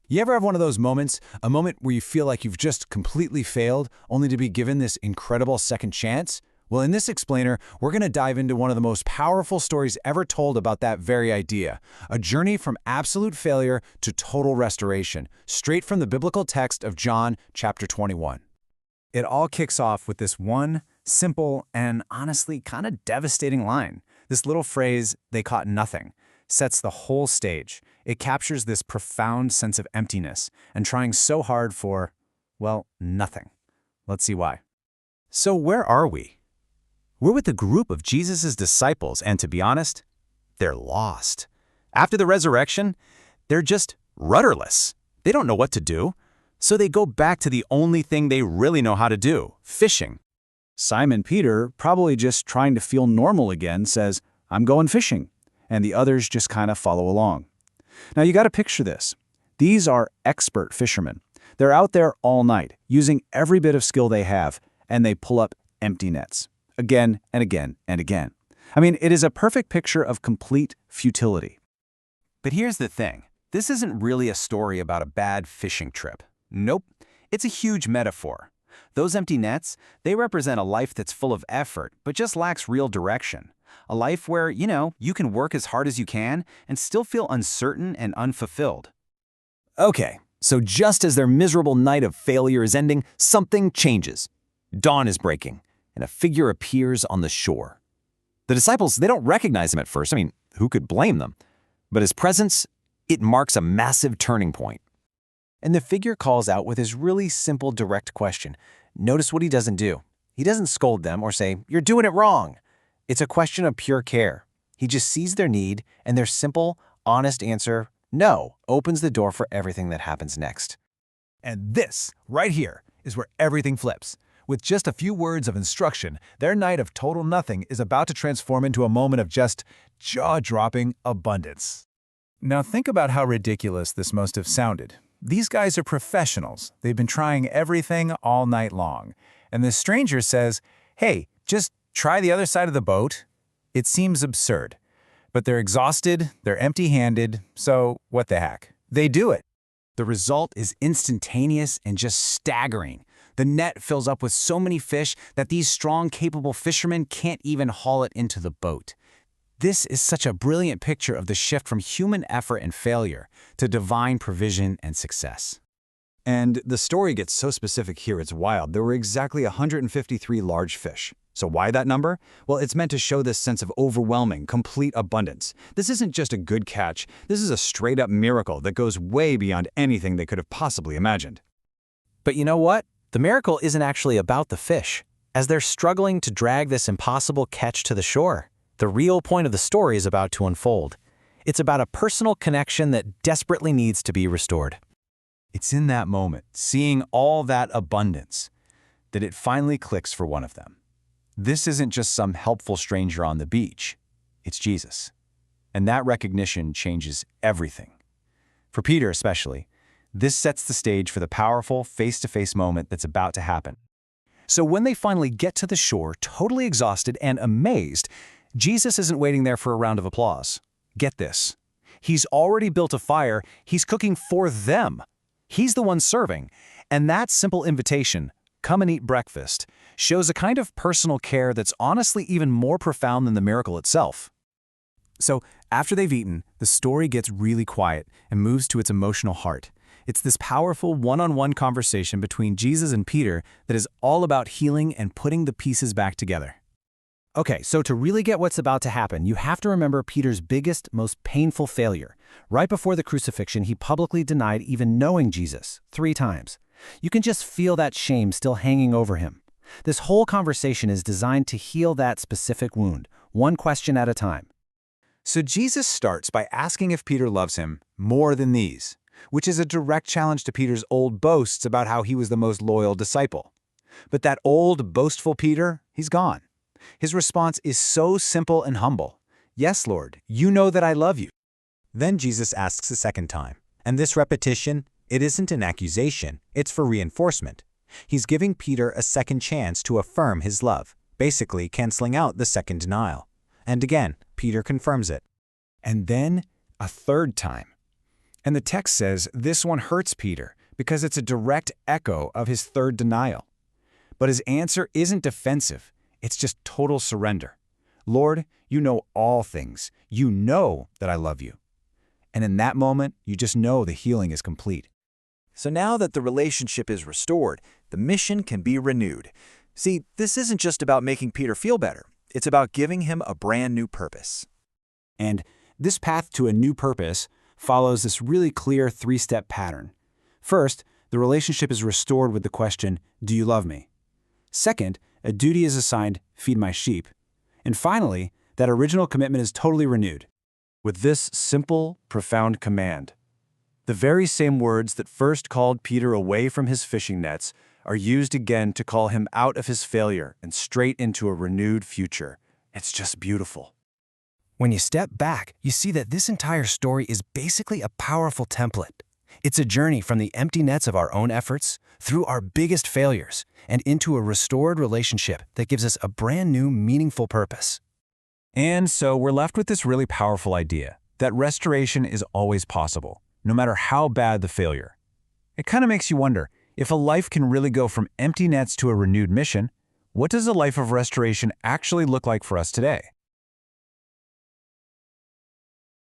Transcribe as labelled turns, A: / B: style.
A: You ever have one of those moments, a moment where you feel like you've just completely failed, only to be given this incredible second chance? Well, in this explainer, we're going to dive into one of the most powerful stories ever told about that very idea, a journey from absolute failure to total restoration, straight from the biblical text of John chapter 21.
B: It all kicks off with this one simple and honestly kind of devastating line. This little phrase, "they caught nothing," sets the whole stage. It captures this profound sense of emptiness and trying so hard for, well, nothing. Let's see why. So where are we? We're with a group of Jesus' disciples, and to be honest, they're lost. After the resurrection, they're just rudderless. They don't know what to do, so they go back to the only thing they really know how to do, fishing. Simon Peter, probably just trying to feel normal again, says, "I'm going fishing," and the others just kind of follow along. Now you got to picture this. These are expert fishermen. They're out there all night, using every bit of skill they have, and they pull up empty nets. Again and again and again. I mean, it is a perfect picture of complete futility. But here's the thing. This isn't really a story about a bad fishing trip. Nope. It's a huge metaphor. Those empty nets, they represent a life that's full of effort, but just lacks real direction. A life where, you can work as hard as you can and still feel uncertain and unfulfilled. Okay, so just as their miserable night of failure is ending, something changes. Dawn is breaking, and a figure appears on the shore. The disciples, they don't recognize him at first. I mean, who could blame them? But his presence, it marks a massive turning point. And the figure calls out with his really simple, direct question. Notice what he doesn't do. He doesn't scold them or say, "You're doing it wrong." It's a question of pure care. He just sees their need, and their simple, honest answer, "No," opens the door for everything that happens next.
A: And this, right here, is where everything flips. With just a few words of instruction, their night of total nothing is about to transform into a moment of just jaw-dropping abundance. Now think about how ridiculous this must have sounded. These guys are professionals. They've been trying everything all night long. And this stranger says, "Hey, just try the other side of the boat." It seems absurd. But they're exhausted, they're empty-handed, so what the heck? They do it. The result is instantaneous and just staggering. The net fills up with so many fish that these strong, capable fishermen can't even haul it into the boat. This is such a brilliant picture of the shift from human effort and failure to divine provision and success. And the story gets so specific here, it's wild. There were exactly 153 large fish. So why that number? Well, it's meant to show this sense of overwhelming, complete abundance. This isn't just a good catch. This is a straight-up miracle that goes way beyond anything they could have possibly imagined.
B: But you know what? The miracle isn't actually about the fish. As they're struggling to drag this impossible catch to the shore, the real point of the story is about to unfold. It's about a personal connection that desperately needs to be restored.
A: It's in that moment, seeing all that abundance, that it finally clicks for one of them. This isn't just some helpful stranger on the beach. It's Jesus. And that recognition changes everything. For Peter especially, this sets the stage for the powerful face-to-face moment that's about to happen. So when they finally get to the shore, totally exhausted and amazed, Jesus isn't waiting there for a round of applause. Get this. He's already built a fire. He's cooking for them. He's the one serving. And that simple invitation, "Come and eat breakfast," shows a kind of personal care that's honestly even more profound than the miracle itself. So after they've eaten, the story gets really quiet and moves to its emotional heart. It's this powerful one-on-one conversation between Jesus and Peter that is all about healing and putting the pieces back together. Okay, so to really get what's about to happen, you have to remember Peter's biggest, most painful failure. Right before the crucifixion, he publicly denied even knowing Jesus 3 times. You can just feel that shame still hanging over him. This whole conversation is designed to heal that specific wound, one question at a time. So Jesus starts by asking if Peter loves him more than these, which is a direct challenge to Peter's old boasts about how he was the most loyal disciple. But that old, boastful Peter, he's gone. His response is so simple and humble. "Yes, Lord, you know that I love you."
C: Then Jesus asks a second time, and this repetition, it isn't an accusation, it's for reinforcement. He's giving Peter a second chance to affirm his love, basically canceling out the second denial. And again, Peter confirms it.
A: And then a third time.
B: And the text says this one hurts Peter because it's a direct echo of his third denial. But his answer isn't defensive. It's just total surrender. Lord, you know all things. You know that I love you. And in that moment, you just know the healing is complete.
D: So now that the relationship is restored, the mission can be renewed. See, this isn't just about making Peter feel better. It's about giving him a brand new purpose.
B: And this path to a new purpose follows this really clear three-step pattern. First, the relationship is restored with the question, do you love me? Second, a duty is assigned, feed my sheep. And finally, that original commitment is totally renewed with this simple, profound command. The very same words that first called Peter away from his fishing nets are used again to call him out of his failure and straight into a renewed future. It's just beautiful. When you step back, you see that this entire story is basically a powerful template. It's a journey from the empty nets of our own efforts, through our biggest failures, and into a restored relationship that gives us a brand new, meaningful purpose.
A: And so we're left with this really powerful idea that restoration is always possible, no matter how bad the failure. It kind of makes you wonder, if a life can really go from empty nets to a renewed mission, what does a life of restoration actually look like for us today?